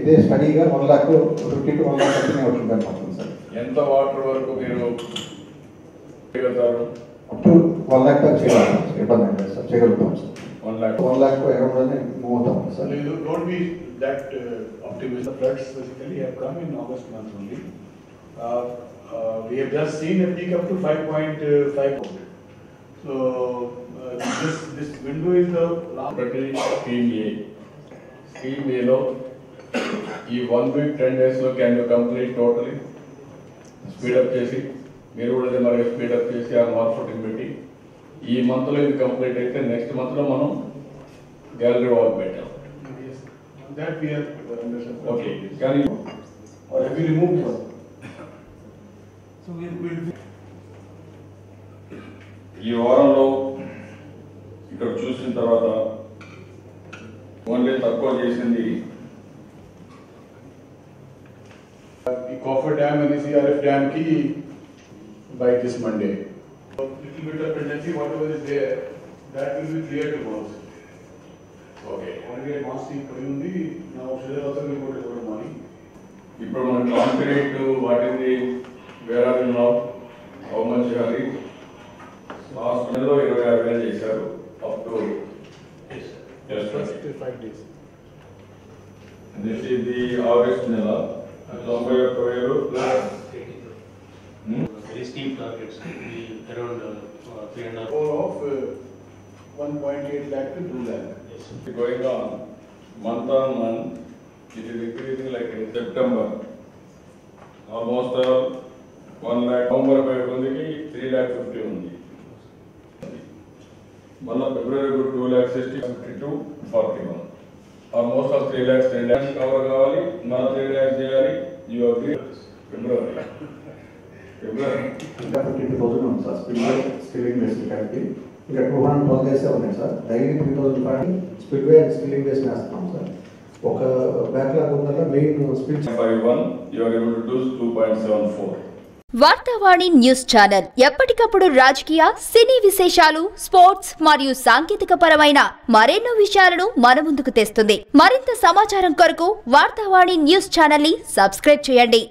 ఇదే స్టడీగా 1,50,000 to 1,00,000 continue అవుతుంది అనుకుంటున్నాను సార్. ఎంత వాటర్ వరకు మీరు చేయగలుగుతారు? అప్ టు 1,00,000 దాకా చేయగలుగుతాం సార్. ఇబ్బంది ఏం లేదు సార్, చేయగలుగుతాం సార్. 1,00,000 అరౌండ్ మూవ్ అవుతాం sir. Don't be that optimistic. The floods basically have come in August month only. We have just seen a peak up to 5.5. So this window is the last. Scheme A లో ఈ 1 week 10 days లో can you complete totally? Speed up చేసి మీరు కూడా మరి speedup చేసి ఆ marketing పెట్టి ఈ మంత్లో ఇది కంప్లీట్ అయితే నెక్స్ట్ మంత్లో మనం గ్యాలరీ వాల్ పెట్టాం. That we have ఓకే, కానీ or have you removed it? So we'll ఈ వారంలో ఇక్కడ చూసిన తర్వాత ఓన్లీ తక్కువ చేసింది the Coffer Dam and the CRF Dam ki by this Monday. So little bit of tendency, whatever is there, that will be cleared tomorrow. Okay. Already advanced team put in the now Shreya also will go to the morning. ఇప్పుడు మన concrete వాటిని where are you now how much you have reach? Last నెలలో 26,000 చేశారు up to Just 5 days. This is the August నెల 91,000 plus very steep targets. We around 3.5 Of 1.8 lakh to 2 lakh. Yes. going on month on month. It is increasing like in September. Almost 1 lakh. November by 3,50,000 ఉంది. మళ్ళీ ఫిబ్రవరి 2,60,000, 52, 41. Almost 3 lakhs cover కావాలి, మళ్ళీ 3 lakhs చేయాలి. You agree? ఫిబ్రవరి ఇంకా 52,000 ఉంది sir. Spilling waste కలిపి ఇంకా 212 days ఉన్నాయి సార్. డైలీ 3,000 కానీ స్పిల్వే అండ్ స్పిల్లింగ్ వేస్ట్ వేస్తున్నాం సార్. ఒక బ్యాక్లాగ్ ఉందల్లా main spill 51, you are able to do 2.74. Vartavani news channel ఎప్పటికప్పుడు రాజకీయ, సినీ విశేషాలు, స్పోర్ట్స్ మరియు సాంకేతిక పరమైన మరెన్నో విషయాలను మన ముందుకు తెస్తుంది. మరింత సమాచారం కొరకు వార్తావాణి న్యూస్ ఛానల్ ని సబ్స్క్రైబ్ చేయండి.